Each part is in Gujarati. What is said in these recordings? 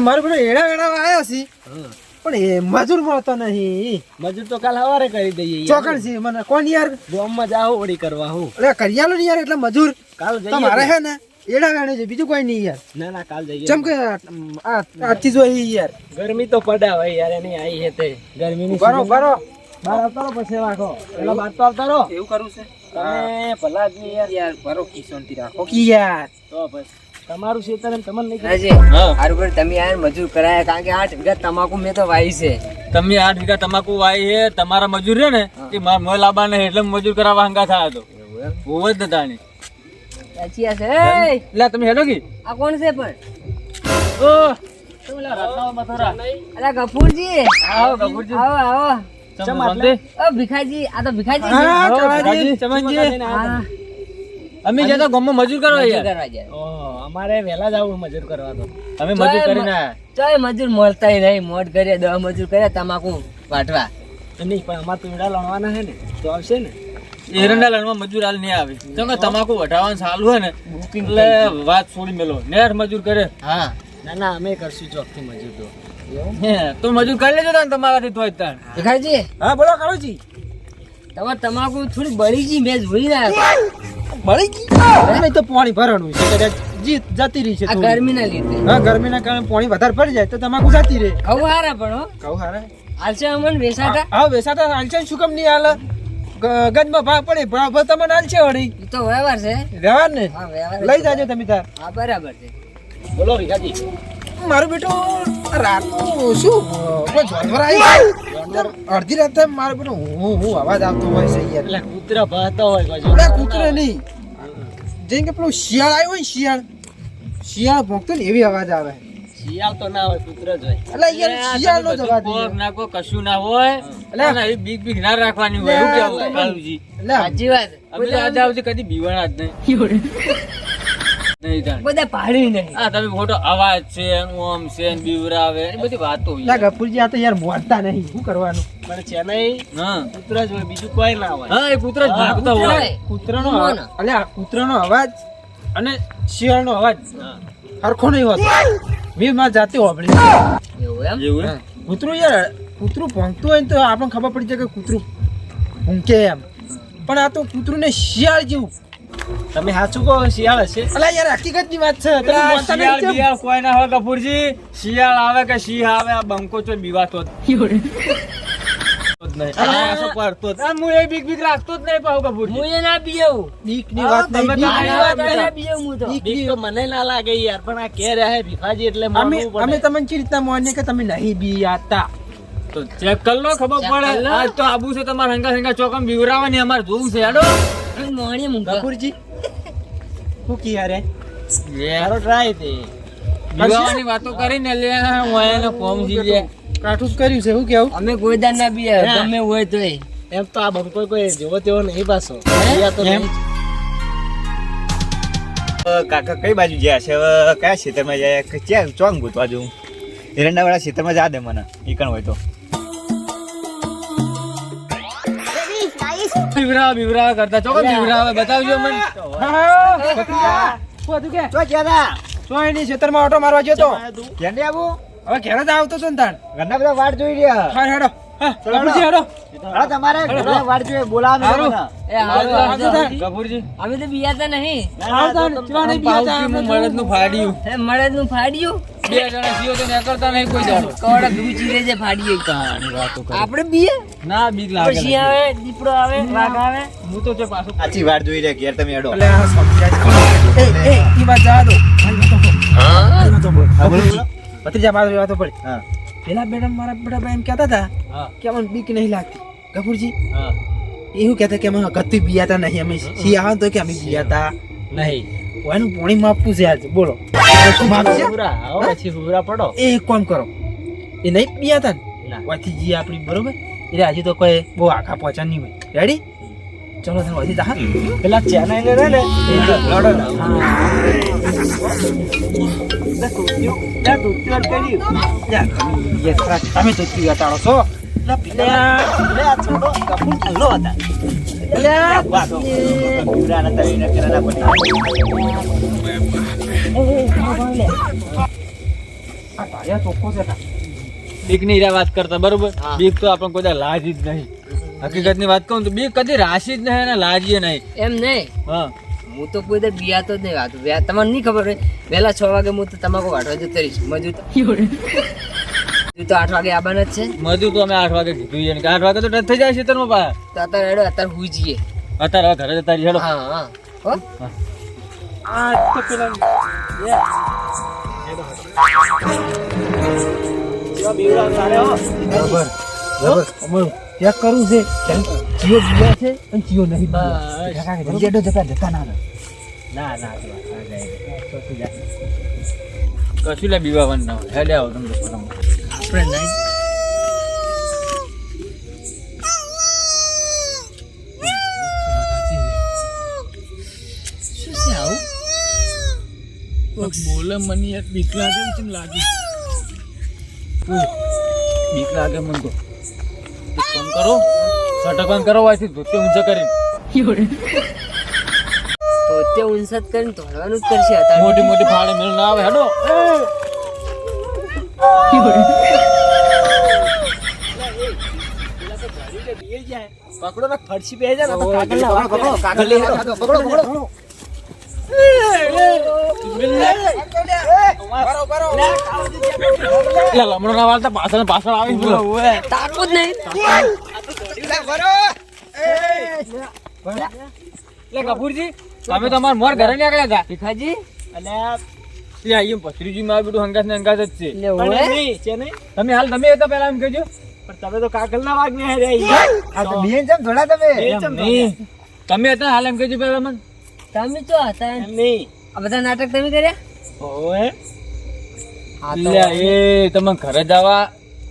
મારું પેલો એડા આવ્યા છે પણ એ મજૂર મળતો નહીં. મજૂર તો કાલ સવારે કરી દઈએ. ચોકડ છે મને કોણ યાર ગામમાં જાઓ ઓડી કરવા હું. અરે કરિયાલો ને યાર એટલે મજૂર કાલ જઈએ. તમારે હે ને એડા વેણે છે બીજું કોઈ નહીં યાર. ના ના કાલ જઈએ. ચમ કે આથી જોઈ યાર ગરમી તો પડે હવે યાર એની આવી હે તે ગરમીની બરો બરો બાર આવતા રહો પછી રાખો. પેલા બાર તો આવતા રહો. એવું કરું છે તમે ભલા આદમી યાર. યાર બરો કિશોનથી રાખો કી યાર. તો પછી તમારું ખેતર એમ તમને નહીં હાજી હારું પર તમે યાર મજૂર કરાયા કારણ કે 8 વીઘા તમાકુ મેં તો વાવી છે. તમે 8 વીઘા તમાકુ વાવી છે તમારા મજૂર છે ને એ મારા લાબા ને એટલે મજૂર કરાવવા હંગા થયા તો બહુ જ નતા ને સાચી આ છે. એટલે તમે હેડો કી આ કોણ છે પણ? ઓ તમે રાતના મથોરા અલા ગફુરજી આવો ગફુરજી આવો આવો. ચમ શાંતિ ઓ ભીખાજી આ તો ભીખાજી હા, છે. કવાજી, ચમનજી હા અમે જતા ગામમાં મજૂર કરવા મજૂર યાર કરવા જાય. ઓહો અમારે વહેલા જ આવું મજૂર કરવા તો. અમે મજૂર કરીને આયા તોય મજૂર મળતાય નહીં. મોડ કરીએ 10 મજૂર કર્યા તમાકુ વાટવા. નહીં પણ અમારે તો ઈડા લણવાના છે ને તો આવશે ને. એરંડા લણવા મજૂર હાલ નહીં આવે કેમ કે તમાકુ વઢાવવાનું ચાલુ હોય ને એટલે વાત છોડી મેલો નેટ મજૂર કરે હા ના ના અમે કરશું ચોકથી મજૂર તો. હે તો મજૂર કરી લેજો ને તમારાથી તોય તાણ ભીખાજી હા બોલો કરોજી તમારે તમાકુ થોડી બળી ગઈ મેં જોઈ રહ્યા મળી ગઈ અમે તો પાણી ભરવાનું છે કદાચ જતી રહી છે આ થોડી. ગરમીના લીધે. હા ગરમીના કારણે પાણી વધારે પડી જાય તો તમાકુ જતી રહે. કહું હારા પણ હો કહું હારે હાલશે અમન વેસાટા. હા વેસાતા હાલશે શું કામ નહીં હાલ ગજમાં ભાવ પડે ભાવ તમને હાલશે વળી ઈ તો વ્યવહાર છે. વ્યવહાર ને હા વ્યવહાર લઈ જાજો તમે તાર. હા બરાબર છે. બોલો ભીખાજી. મારું બેટું રાતનું શું કોઈ જાનવર આવી અડધી રાતે મારું બેટું હું અવાજ આવતો હોય છે યાર. એટલે કૂતરા ભાગતા હોય બાજુ. એટલે કૂતરે નહીં જેમ કે પેલું શિયાળ આવ્યો હોય ને શિયાળ ભોંકતો ને એવી અવાજ આવે. શિયાળ તો ના હોય કૂતરા જ હોય. એટલે યાર શિયાળ નો જવા દે કોક ના કોક કશું ના હોય એટલે એ બીક બીક ના રાખવાની હોય એવું કેવું કાલુજી એટલે સાચી વાત. અમે તો આજે આવતી કદી બીવાના જ નહીં નહીં તાણ. બધા પાડી નહીં. આ તમે ખોટો અવાજ છે ઓમ છે ને બીવરાવે એ બધી વાતો હોય. એટલે ગફુરજી આ તો યાર મોડતા નહીં શું કરવાનું. પણ છે નહીં હા કૂતરા જ હોય બીજું કોઈ ના હોય. હા એ કૂતરા જ ભાગતા હોય કૂતરાનો કૂતરો એટલે આ કૂતરાનો અવાજ અને શિયાળનો અવાજ સરખો નહીં હોતો. મેં મારી જાતે હોભળી એવું એમ. એવું એમ? કૂતરું યાર કૂતરું ભોંકતું હોય ને તો આપણને ખબર પડી જાય કે કૂતરું ભૂંકે એમ પણ આ તો કૂતરું ને શિયાળ જેવું. તમે સાચું કહો શિયાળ હશે. અલા યાર હકીકતની વાત છે તમે પેલા બોલતા નહીં શિયાળ કેમ? બિયાળ કોઈ ના હોય કપૂરજી શિયાળ આવે કે સિંહ આવે આ બંકો તો બીવાતો જ નહીં. આ શું પડતો જ. આ હું એ બીક બીક રાખતો જ નહીં પાછો કપૂરજી. હું એ ના પીવું. બીકની વાત નહીં, તમે બીકની તો વાત આ નહીં. ના પીવું હું તો. બીક તો મને ના લાગે યાર પણ આ કે રહ્યા ભીખાજી એટલે અમે માનવું અમે પડે. તમને ચી રીતના માનીએ કે તમે નહીં બીયાતા. તો ચેક કર લો ખબર ચેક કર પડે લો. આજ તો આબુ છે તમારે હંગા ચોકમ બીવરાવાની અમારે જોવું છે હેડો અને મોહણી મૂંગા. ગફુરજી શું કી યાર મારો ટ્રાય તે બીવાવાની વાતો કરીને લે હું એને કોમ જીવે કાઠું જ કર્યું છે શું કેવું? અમે કોઈ દાન ના પીએ ગમે હોય તોય. એમ તો આ બંકો કોઈ જેવો તેવો નહીં પાછો. શિયાળ તો એમ? નહીં જ. કાકા કઈ બાજુ ગયા છે હવે કયા ક્ષેત્રમાં જાય ક્યાં ચોંગ ગોતવા જવું એરંડા વાળા ક્ષેત્રમાં જા દે મને ઈકણ હોય તો બીવરાવા કરતા ચોકમ બીવરાવે બતાવજો મને હા, ભત્રીજા. શું હતું કે? શું એની ખેતરમાં ઓટો મારવા ગયો તો ક્યાં આવું હવે ઘેર જ આવતો હતો ને તાણ. ઘરના બધા વાટ જોઈ રહ્યા હા હેડો હા ગફુરજી હેડો હા તમારે ઘરના વાટ જોઈએ બોલાવો હારું. મને એ હારું, હારું થાય. કપૂરજી અમે તો બીયાતા નહીં. હા તાણ, ચેવા નહીં બીયાતા આપણે તો. મળદનું ફાડ્યું એ મળદનું ફાડ્યું. બે જણા જીવો તો નીકળતા નહીં કોઈ દાડો કવડા દૂધ ચીરે છે ફાડ્યું. આપણે બીએ ના બીક લાગે પછી આવે દીપડો આવે વાઘ આવે. હું તો છે પાછો આછી વાટ જોઈ રહ્યા ઘેર તમે હેડો એટલે આ સમજાય. એ ઈ વાત જવા દો. મારી વાતો બોલ. હા, બોલો, બોલો. ભત્રીજા મારી વાતો પડી. હા પેલા મેડમ મારા બેટા ભાઈ એમ કહેતા હતા હા કે અમને બીક નહીં લાગતી. ગફુરજી હા એવું કહેતા કે અમે ગતિ બીયાતા નહીં અમે સી આવે તો કે અમે બીયાતા નહીં એનું પાણી માપવું છે આજે બોલો શું માપશે? પૂરા આવો પછી પૂરા પડો. એ એક કામ કરો એ નહીં બીયાતા ને ના. વાથી જી આપણી બરોબર એટલે હજી તો કોઈ બહુ આખા પહોંચા નહીં હોય રેડી ચલો તમે હજી જા પેલા ચેન્નાઈ ને રહે ને લડો ને. તમે તો તી હટાડો છો આ ટાળિયા ચોખ્ખો છે તા. બીક ની હીરા વાત કરતા બરોબર હા. બીક તો આપણે કોઈ દાડો લાજી જ નહીં હકીકત ની વાત કહું તો બીક કદી રાશી જ નહીં અને લાજીએ નહીં એમ નહીં હા હું તો કોઈ દી બિયાતો જ નહીં વાતું તમને નહીં ખબર હોય વહેલા 6 વાગે હું તો તમાકુ વાટવા જતો રહીશ મજૂર તો 8 વાગે આવવાના જ છે મજૂર તો અમે 8 વાગે કીધું છે ને કે 8 વાગે તો ટચ થઈ જાય ખેતરમાં પા તો અત્યારે હેડો અત્યારે હુઈ જઈએ અત્યારે હવે ઘરે જતા રહીએ હેડો હા હા હો આ તો પેલા જેવા બીવડા તારે હો બરાબર અમારું ચેક કરવું છે ચિયો બીયા છે અને ચિયો નહીં બીયા જતા ના રહે. ના ના કશું લે બીવાવાનું ના હોય હેડે આવો તમે આપણે નહીં શું છે આવું બોલે મને યાર બીક લાગે ને કેમ લાગે બીક લાગે મને તો એક કામ કરો સટકવાન કરો વાયથી ધોતી ઊંચા કરીને તો તે ઉંસત કરીને તોડવાનું જ કરશે અત્યારે મોટી મોટી ફાળે મેળ ના આવે હેડો પકડો ને ફરસી બે જાય ને તો કાગળ ના વાળો પકડો કાગળ લઈ આવો. પકડો એટલે લમણો ના વાળતા પાછળ પાછળ આવી બોલો તાકું જ નહીં એટલે કપૂરજી તમે તમારા મોર ઘરે નીકળ્યા હતા ભીખાજી અને તે આઈ પથરીજી માં બધું હંગાત ને હંગાત જ છે એટલે પણ ઓય નહીં છે નહીં તમે હાલ તમે હતા પેલા એમ કહેજો પણ તમે તો કાગળ ના વાગ ને રે આ તો બીએ જેમ થોડા તમે એમ નહીં તમે હતા હાલ એમ કહેજો પેલા મને તમે તો હતા એમ નહીં આ બધા નાટક તમે કર્યા ઓય હા તો લે એ તમે ઘરે જવા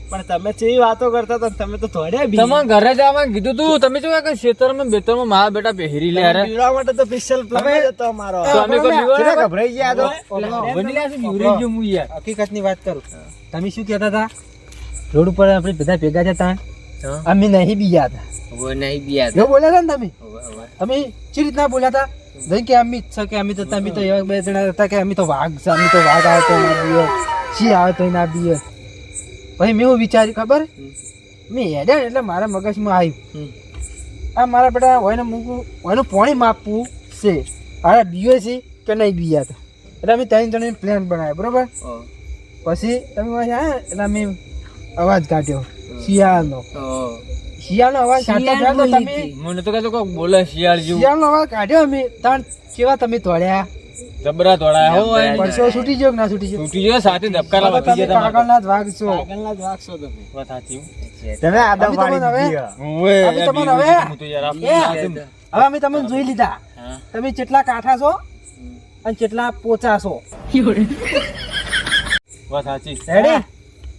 પણ તમે ચેવી વાતો કરતા હતા ને તમે તો થોડ્યા બી તમે ઘરે જવા કીધું તું તમે શું કે ખેતરમાં બેતરમાં મારા બેટા પહેરી લે યાર બીવડા માટે તો સ્પેશિયલ પ્લાન જ હતો અમારો તો અમે કોઈ બીવડા કેટલા ગભરાઈ ગયા તો બની છે બીવરાઈ ગયો હું યાર હકીકતની વાત કરું તમે શું કહેતા હતા રોડ ઉપર આપણે બધા ભેગા જતા હા. અમે નહીં બીયા હતા હવે નહીં બિયા એવું બોલ્યા હતા ને તમે હવે તમે ચી રીતના બોલ્યા હતા જેમ કે અમે જ છે કે અમે તો તમે તો એવા બે જણા હતા કે અમે તો વાઘ છે અમે તો વાઘ આવે તો ના બીએ સિંહ આવે તો ના બીએ પછી મેં એવું વિચાર્યું ખબર મેં હેડ્યા ને એટલે મારા મગજમાં આવ્યું આ મારા બેટા હોય ને મૂકવું હોય પાણી માપવું છે અરે બીયો છે કે નહીં બીયા હતા એટલે અમે ત્રણ જણ પ્લાન બનાવ્યો બરોબર પછી તમે હા એટલે અમે અવાજ કાઢ્યો શિયાળનો શિયાળનો અવાજ કાઢતા તો તમે મને તો કહેતો કોઈ બોલે શિયાળ જેવું શિયાળનો અવાજ કાઢ્યો અમે તાણ કેવા તમે તોડ્યા જબરા તોડા હોય પરસો છૂટી ગયો કે ના છૂટી ગયો તૂટી ગયો સાથે ધબકારા હવે વધી તમે ગયા કાગળના જ વાઘ છો આગળના જ વાગશો તમે વાત સાચી તમે આદમ અમે તમને પાડી હવે દીધી. ઓય અમે તમને હવે હું તો યાર આપું હવે અમે તમને જોઈ લીધા હા. તમે કેટલા કાઠા છો અને કેટલા પોચા છો વાત સાચી રેડી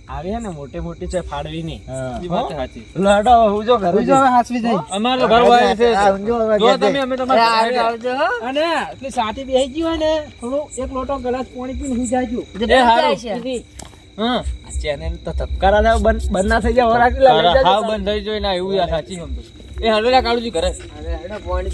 આવી ને મોટી મોટી છે ફાડવી ની એ વાત સાચી લડો હું જો ઘરે જોઈ હવે હાસવી જાય અમારો ઘર વાય છે આ ઊંધો હવે જો ઘેર તમે અમે તમારા આવજો આવજો હો. અને એટલી સાથી બેસી ગઈ હોય ને થોડું એક લોટો ગ્લાસ પાણી પીને હુઈ જાયજો એ હારું. જાય છે. હા આ ચેનલ તો ધબકારા ના બંધ ના થઈ જાય વરાકી લઈ તારા જાજો હાવ બંધ થઈ જોઈ ના એવું યાર સાચી સમજો એ હાલો લે કાળુજી ઘરે અરે હેડો પાણી